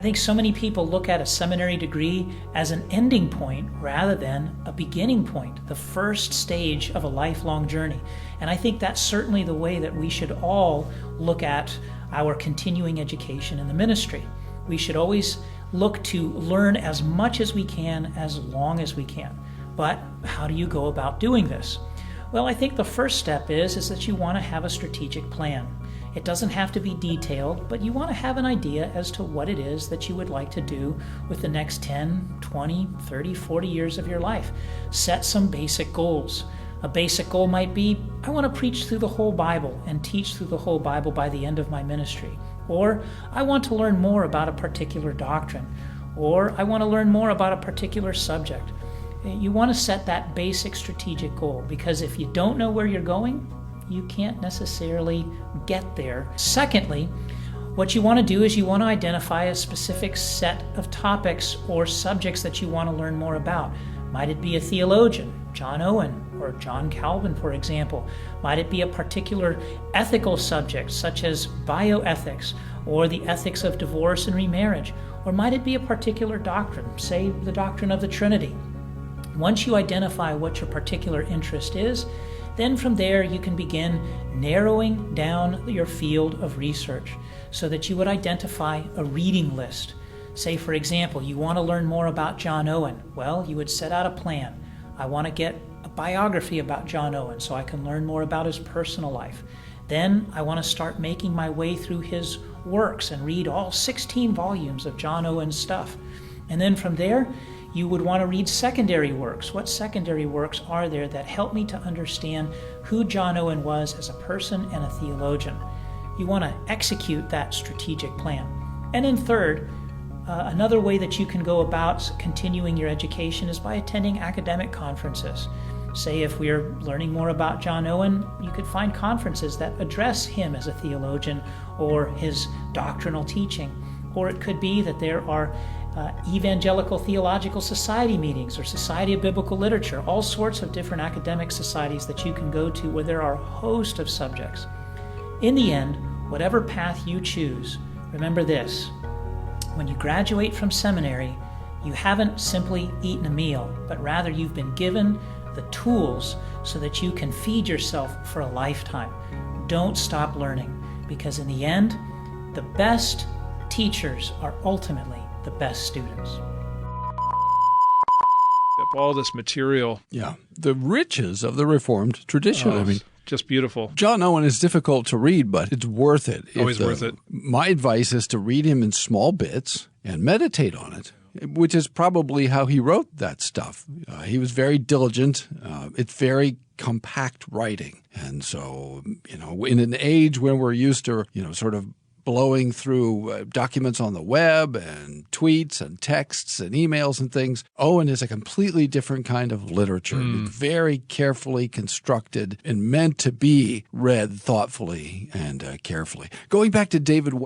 I think so many people look at a seminary degree as an ending point rather than a beginning point, the first stage of a lifelong journey. And I think that's certainly the way that we should all look at our continuing education in the ministry. We should always look to learn as much as we can, as long as we can. But how do you go about doing this? Well, I think the first step is that you want to have a strategic plan. It doesn't have to be detailed, but you want to have an idea as to what it is that you would like to do with the next 10, 20, 30, 40 years of your life. Set some basic goals. A basic goal might be, I want to preach through the whole Bible and teach through the whole Bible by the end of my ministry. Or I want to learn more about a particular doctrine. Or I want to learn more about a particular subject. You want to set that basic strategic goal, because if you don't know where you're going, you can't necessarily get there. Secondly, what you want to do is you want to identify a specific set of topics or subjects that you want to learn more about. Might it be a theologian, John Owen or John Calvin, for example? Might it be a particular ethical subject, such as bioethics or the ethics of divorce and remarriage? Or might it be a particular doctrine, say the doctrine of the Trinity? Once you identify what your particular interest is, then from there you can begin narrowing down your field of research so that you would identify a reading list. Say, for example, you want to learn more about John Owen. Well, you would set out a plan. I want to get a biography about John Owen so I can learn more about his personal life. Then I want to start making my way through his works and read all 16 volumes of John Owen's stuff. And then from there, you would want to read secondary works. What secondary works are there that help me to understand who John Owen was as a person and a theologian? You want to execute that strategic plan. And then third, another way that you can go about continuing your education is by attending academic conferences. Say if we're learning more about John Owen, you could find conferences that address him as a theologian or his doctrinal teaching. Or it could be that there are evangelical theological society meetings or Society of Biblical Literature, all sorts of different academic societies that you can go to where there are a host of subjects. In the end, whatever path you choose, remember this: when you graduate from seminary, you haven't simply eaten a meal, but rather you've been given the tools so that you can feed yourself for a lifetime. Don't stop learning, because in the end, the best teachers are ultimately the best students. All this material. Yeah, the riches of the Reformed tradition. I mean, just beautiful. John Owen is difficult to read, but it's worth it. Always worth it. My advice is to read him in small bits and meditate on it, which is probably how he wrote that stuff. He was very diligent. It's very compact writing. And so, in an age when we're used to, sort of blowing through documents on the web and tweets and texts and emails and things, Owen is a completely different kind of literature. It's very carefully constructed and meant to be read thoughtfully and carefully. Going back to David